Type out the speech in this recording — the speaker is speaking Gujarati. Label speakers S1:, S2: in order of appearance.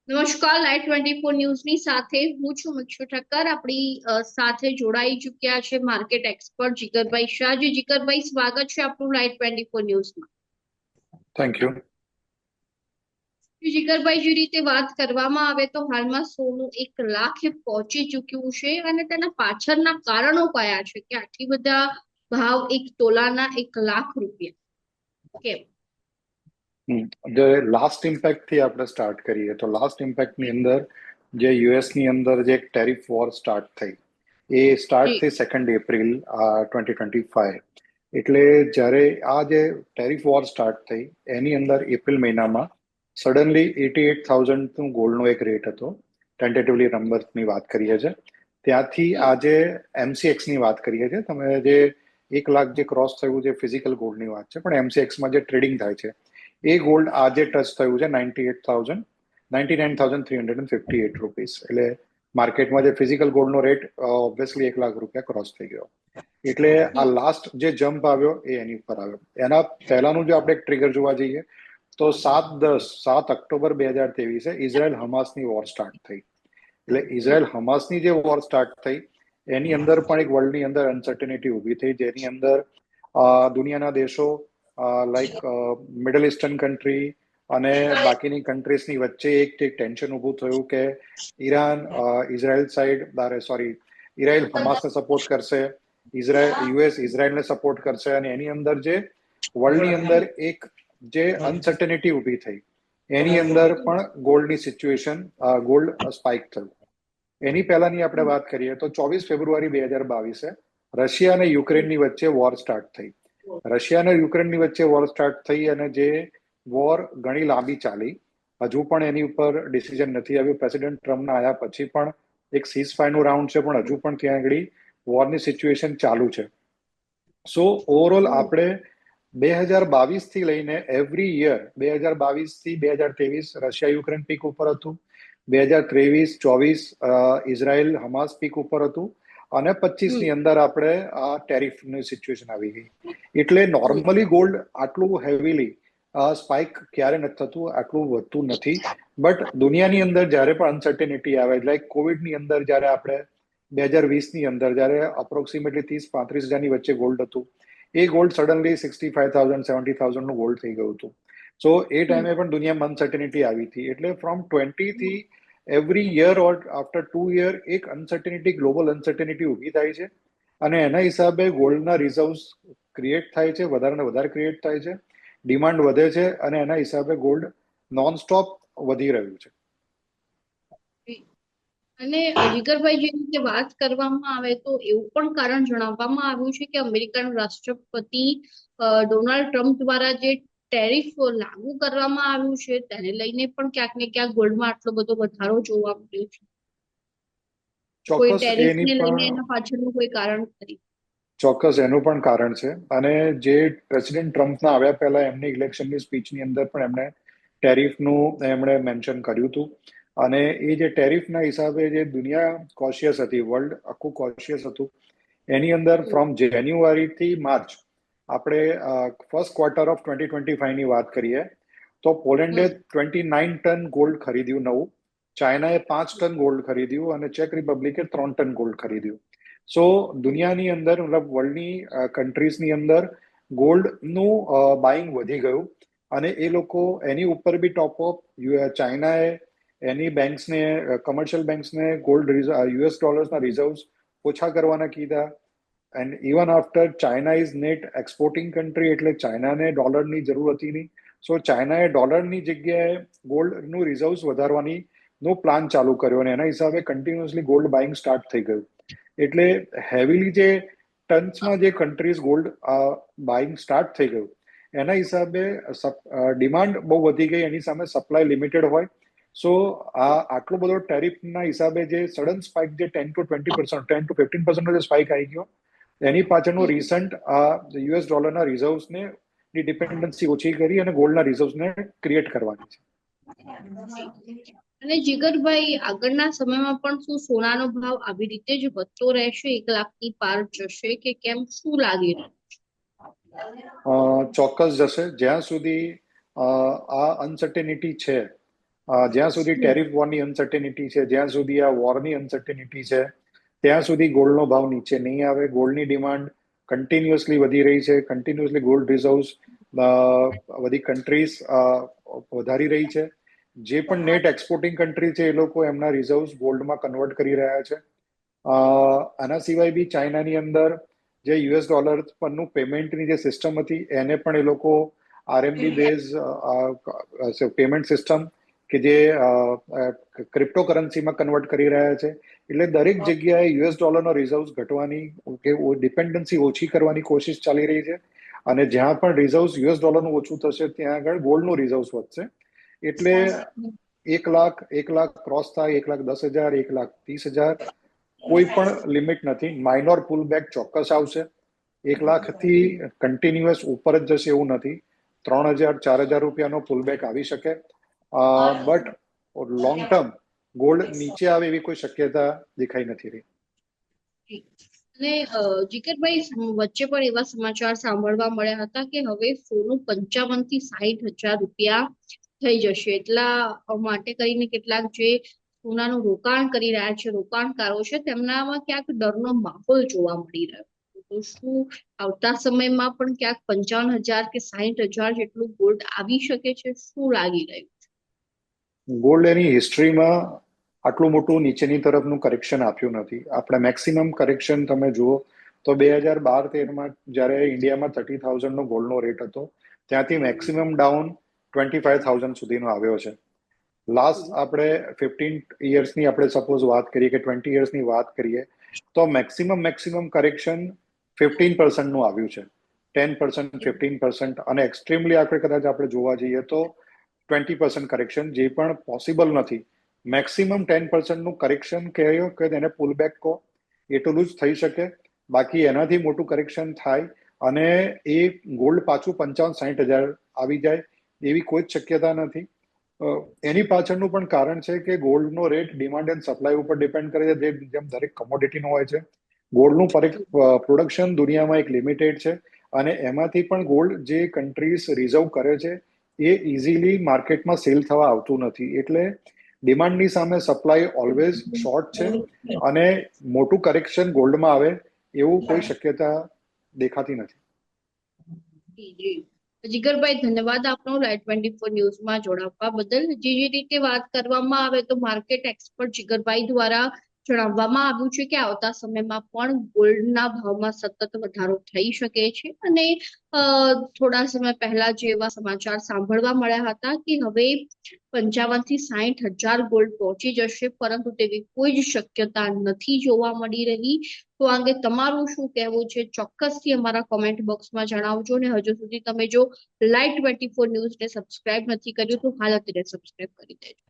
S1: નમસ્કાર, લાઈવ 24 ન્યૂઝની સાથે હું છું મિક્ષુ ઠક્કર. આપણી સાથે જોડાઈ ચુક્યા છે માર્કેટ એક્સપર્ટ જીગરભાઈ શાહ. જીગરભાઈ, સ્વાગત છે આપણું લાઈવ 24 ન્યૂઝમાં.
S2: Thank you.
S1: જીગરભાઈ, જે રીતે વાત કરવામાં આવે તો હાલમાં સોનું 1 લાખે પહોંચી ચુક્યું છે અને તેના પાછળના કારણો કયા છે કે આટલી બધા ભાવ એક તોલાના 1 લાખ રૂપિયા કેમ?
S2: જે લાસ્ટ ઇમ્પેક્ટ થી આપણે સ્ટાર્ટ કરીએ તો લાસ્ટ ઇમ્પેક્ટ ની અંદર જે યુએસ ની અંદર જે ટેરિફ વોર સ્ટાર્ટ થઈ એ સ્ટાર્ટ
S1: જી
S2: થઈ 2 એપ્રિલ 2025. એટલે જ્યારે આ જે ટેરિફ વોર સ્ટાર્ટ થઈ એની અંદર એપ્રિલ મહિનામાં સડનલી 88,000 ગોલ્ડનો એક રેટ હતો. ટેન્ટેટિવલી નંબરની વાત કરીએ છીએ ત્યાંથી આજે એમસીએક્સ ની વાત કરીએ છીએ. તમે જે 1 લાખ જે ક્રોસ થયું છે ફિઝિકલ ગોલ્ડની વાત છે, પણ એમસીએક્સમાં જે ટ્રેડિંગ થાય છે એ ગોલ્ડ આજે ટચ થયું છે 99,358 રૂપીસ. એટલે માર્કેટમાં જે ફિઝિકલ ગોલ્ડનો રેટ ઓબ્વિયસલી 1 લાખ રૂપિયા ક્રોસ થઈ ગયો. એટલે આ લાસ્ટ જે જમ્પ આવ્યો એ એની ઉપર આવ્યો. એના પહેલાનું જો આપણે ટ્રિગર જોવા જઈએ તો 7 ઓક્ટોબર 2023 ઇઝરાયલ હમાસની વોર સ્ટાર્ટ થઈ. એટલે ઇઝરાયલ હમાસની જે વોર સ્ટાર્ટ થઈ એની અંદર પણ એક વર્લ્ડની અંદર અનસર્ટેનિટી ઊભી થઈ, જેની અંદર દુનિયાના દેશો લાઈક મિડલ ઇસ્ટર્ન કન્ટ્રી અને બાકીની કન્ટ્રીઝની વચ્ચે એક ટેન્શન ઊભું થયું કે ઈરાન ઇઝરાયલ ઇઝરાયલ હમાસને સપોર્ટ કરશે, યુએસ ઇઝરાયલને સપોર્ટ કરશે, અને એની અંદર જે વર્લ્ડની અંદર એક જે અનસર્ટેનિટી ઊભી થઈ એની અંદર પણ ગોલ્ડની સિચ્યુએશન ગોલ્ડ સ્પાઇક થયું. એની પહેલાની આપણે વાત કરીએ તો 24 ફેબ્રુઆરી 2022 રશિયા અને યુક્રેનની વચ્ચે વોર સ્ટાર્ટ થઈ. રશિયા અને યુક્રેનની વચ્ચે વોર સ્ટાર્ટ થઈ અને જે વોર ઘણી લાંબી ચાલી. હજુ પણ એની ઉપર ડિસિઝન નથી આવ્યું. પ્રેસિડેન્ટ ટ્રમ્પના આવ્યા પછી પણ એક સીઝ ફાયરનું રાઉન્ડ છે, પણ હજુ પણ ત્યાં આગળ વોરની સિચ્યુએશન ચાલુ છે. સો ઓવરઓલ આપણે 2022 થી લઈને એવરી યર 2022 થી 2023 રશિયા યુક્રેન પીક ઉપર હતું, 2023-24 ઇઝરાયલ હમાસ પીક ઉપર હતું, અને 25 ની અંદર આપણે આ ટેરિફની સિચ્યુએશન આવી ગઈ. એટલે નોર્મલી ગોલ્ડ આટલું હેવીલી સ્પાઇક ક્યારે નથી થતું, આટલું વધતું નથી. બટ દુનિયાની અંદર જ્યારે પણ અનસર્ટેનિટી આવે, લાઈક કોવિડની અંદર જ્યારે આપણે 2020ની અંદર જ્યારે અપ્રોક્સિમેટલી 30-35 હજારની વચ્ચે ગોલ્ડ હતું, એ ગોલ્ડ સડનલી 65,000-70,000નું ગોલ્ડ થઈ ગયું હતું. સો એ ટાઈમે પણ દુનિયામાં અનસર્ટેનિટી આવી હતી. એટલે ફ્રોમ 20 થી એવરી યર ઓર આફ્ટર 2 યર એક અનસર્ટેનિટી, ગ્લોબલ અનસર્ટેનિટી ઊભી થાય છે, અને એના હિસાબે ગોલ્ડના રિઝર્વ્સ ક્રિએટ થાય છે, વધારે ને વધારે ક્રિએટ થાય છે, ડિમાન્ડ વધે છે, અને એના હિસાબે ગોલ્ડ નોન સ્ટોપ વધી રહ્યું છે.
S1: અને જીગરભાઈ, જે રીતે વાત કરવામાં આવે તો એવું પણ કારણ જણાવવામાં આવ્યું છે કે અમેરિકન રાષ્ટ્રપતિ ડોનાલ્ડ ટ્રમ્પ દ્વારા જે ટેરિફ લાગુ કરવામાં આવ્યું છે તેને લઈને પણ ક્યાંક ને ક્યાંક ગોલ્ડમાં આટલો બધો વધારો જોવા મળ્યો છે. કોઈ
S2: ચોક્કસ
S1: ટેરિફ
S2: એની
S1: ને લઈને
S2: પણ
S1: એના પાછળનું કોઈ કારણ ખરી?
S2: ચોક્કસ એનું પણ કારણ છે. અને જે પ્રેસિડેન્ટ ટ્રમ્પના આવ્યા પહેલા એમની ઇલેક્શનની સ્પીચની અંદર પણ એમણે ટેરિફનું એમણે મેન્શન કર્યું હતું. અને એ જે ટેરિફના હિસાબે જે દુનિયા કોશિયસ હતી, વર્લ્ડ આખું કોશિયસ હતું, એની અંદર ફ્રોમ જાન્યુઆરીથી માર્ચ આપણે ફર્સ્ટ ક્વાર્ટર ઓફ 2025ની વાત કરીએ તો પોલેન્ડે 29 ટન ગોલ્ડ ખરીદ્યું નવું, ચાઇનાએ 5 ટન ગોલ્ડ ખરીદ્યું, અને ચેક રિપબ્લિકે 3 ટન ગોલ્ડ ખરીદ્યું. સો દુનિયાની અંદર મતલબ વર્લ્ડની કન્ટ્રીઝની અંદર ગોલ્ડનું બાઇંગ વધી ગયું. અને એ લોકો એની ઉપર બી ટોપઅપ ચાઇનાએ એની બેંક્સને, કમર્શિયલ બેંક્સને ગોલ્ડ યુએસ ડોલર્સના રિઝર્વ્સ ઓછા કરવાના કીધા. And even after China is net exporting country, એટલે ચાઇનાને ડોલરની જરૂર હતી નહીં. સો ચાઇનાએ ડોલરની જગ્યાએ ગોલ્ડનું રિઝર્વ્સ વધારવાની નો પ્લાન ચાલુ કર્યો, અને એના હિસાબે કન્ટિન્યુઅસલી ગોલ્ડ બાઇંગ સ્ટાર્ટ થઈ ગયું. એટલે હેવીલી જે ટન્સમાં જે કન્ટ્રીઝ ગોલ્ડ બાઇંગ સ્ટાર્ટ થઈ ગયું, એના હિસાબે ડિમાન્ડ બહુ વધી ગઈ, એની સામે સપ્લાય લિમિટેડ હોય. સો આટલો બધો ટેરિફના હિસાબે જે સડન સ્પાઇક, જે 10-20%, 10-15% જે સ્પાઇક આવી ગયો, એની પાછળનું રિસન્ટ યુએસ ડોલરના રિઝર્વ્સને ડિપેન્ડન્સી ઓછી કરી અને ગોલ્ડના રિઝર્વ્સને ક્રિએટ કરવાની છે.
S1: અને જીગરભાઈ, આગળના સમયમાં પણ શું સોનાનો ભાવ આવી રીતે જ વધતો રહેશે, 1 લાખની પાર જશે કે કેમ, શું લાગી રહ્યું?
S2: ચોક્કસ જશે. જ્યાં સુધી આ અનસર્ટેનિટી છે જ્યાં સુધી ટેરિફ વોરની અનસર્ટેનિટી છે, જ્યાં સુધી આ વોરની અનસર્ટેનિટી છે, ત્યાં સુધી ગોલ્ડનો ભાવ નીચે નહીં આવે. ગોલ્ડની ડિમાન્ડ કન્ટિન્યુઅસલી વધી રહી છે. કન્ટિન્યુઅસલી ગોલ્ડ રિઝર્વ્સ બધી કન્ટ્રીઝ વધારી રહી છે. જે પણ નેટ એક્સપોર્ટિંગ કન્ટ્રી છે એ લોકો એમના રિઝર્વ્સ ગોલ્ડમાં કન્વર્ટ કરી રહ્યા છે. આના સિવાય બી ચાઇનાની અંદર જે યુએસ ડોલર પરનું પેમેન્ટની જે સિસ્ટમ હતી એને પણ એ લોકો આરએમબી બેઝ પેમેન્ટ સિસ્ટમ કે જે ક્રિપ્ટોકરન્સીમાં કન્વર્ટ કરી રહ્યા છે. એટલે દરેક જગ્યાએ યુએસ ડોલરનો રિઝર્વ્સ ઘટવાની કે ડિપેન્ડન્સી ઓછી કરવાની કોશિશ ચાલી રહી છે. અને જ્યાં પણ રિઝર્વ્સ યુએસ ડોલરનું ઓછું થશે ત્યાં આગળ ગોલ્ડનું રિઝર્વ્સ વધશે. એટલે 1 લાખ ક્રોસ થાય, 1,10,000, 1,30,000, કોઈ પણ લિમિટ નથી. માઇનોર પુલબેક ચોક્કસ આવશે. 1 લાખ થી કન્ટિન્યુઅસ ઉપર જ જશે એવું નથી. 3,000, 4,000 રૂપિયાનો પુલબેક આવી શકે. બટ લોંગ ટર્મ ગોલ્ડ નીચે આવે એવી કોઈ શક્યતા દેખાઈ નથી રહી.
S1: અને જીગરભાઈ, વચ્ચે પણ એવા સમાચાર સાંભળવા મળ્યા હતા કે હવે સોનું 55,000 થી 60,000 રૂપિયા થઈ જશે. એટલા માટે કરીને કેટલાક જે સોનાનું રોકાણ કરી રહ્યા છે, રોકાણકારો છે, તેમનામાં ક્યાંક ડરનો માહોલ જોવા મળી રહ્યો. તો શું આવતા સમયમાં પણ ક્યાંક 55,000 કે 60,000 જેટલું ગોલ્ડ આવી શકે છે? શું લાગી રહ્યું?
S2: ગોલ્ડ એની હિસ્ટ્રીમાં આટલું મોટું નીચેની તરફનું કરેક્શન આપ્યું નથી. આપણે મેક્સિમમ કરેક્શન તમે જુઓ તો 2012-13માં જ્યારે ઇન્ડિયામાં 30,000નો ગોલ્ડનો રેટ હતો ત્યાંથી મેક્સિમમ ડાઉન 25,000 સુધીનો આવ્યો છે. લાસ્ટ આપણે 15 યર્સની આપણે સપોઝ વાત કરીએ કે 20 યર્સની વાત કરીએ તો મેક્સિમમ કરેક્શન 15%નું આવ્યું છે. 10%, 15%, અને એક્સ્ટ્રીમલી આપણે કદાચ આપણે જોવા જઈએ તો 20% કરેક્શન, જે પણ પોસિબલ નથી. મેક્સિમમ 10%નું કરેક્શન કહ્યું કે તેને પુલબેક કહો, એટલું જ થઈ શકે. બાકી એનાથી મોટું કરેક્શન થાય અને એ ગોલ્ડ પાછું 55,000-60,000 આવી જાય એવી કોઈ જ શક્યતા નથી. એની પાછળનું પણ કારણ છે કે ગોલ્ડનો રેટ ડિમાન્ડ એન્ડ સપ્લાય ઉપર ડિપેન્ડ કરે છે. જેમ દરેક કમોડિટીનો હોય છે, ગોલ્ડનું પ્રોડક્શન દુનિયામાં એક લિમિટેડ છે. અને એમાંથી પણ ગોલ્ડ જે કન્ટ્રીઝ રિઝર્વ કરે છે એ ઇઝીલી માર્કેટમાં સેલ થવા આવતું નથી. એટલે ડિમાન્ડની સામે સપ્લાય ઓલવેઝ શોર્ટ છે અને મોટું કરેક્શન ગોલ્ડમાં આવે એવું કોઈ શક્યતા દેખાતી નથી.
S1: જીગરભાઈ, ધન્યવાદ આપનો લાઈટ 24 ન્યૂઝમાં જોડાવવા બદલ. જે રીતે વાત કરવામાં આવે તો માર્કેટ એક્સપર્ટ જીગરભાઈ દ્વારા જણાવવામાં આવ્યું છે કે આવતા સમયમાં પણ ગોલ્ડના ભાવમાં સતત વધારો થઈ શકે છે. અને થોડા સમય પહેલા જે એવા સમાચાર સાંભળવા મળ્યા હતા કે હવે 55,000 થી 60,000 ગોલ્ડ પહોંચી જશે, પરંતુ તેવી કોઈ જ શક્યતા નથી જોવા મળી રહી. તો આ અંગે તમારું શું કહેવું છે? ચોક્કસથી અમારા કોમેન્ટ બોક્સમાં જણાવજો. અને હજુ સુધી તમે જો લાઈટ 24 ન્યૂઝને સબસ્ક્રાઇબ નથી કર્યું તો હાલ અત્યારે સબસ્ક્રાઇબ કરી દેજો.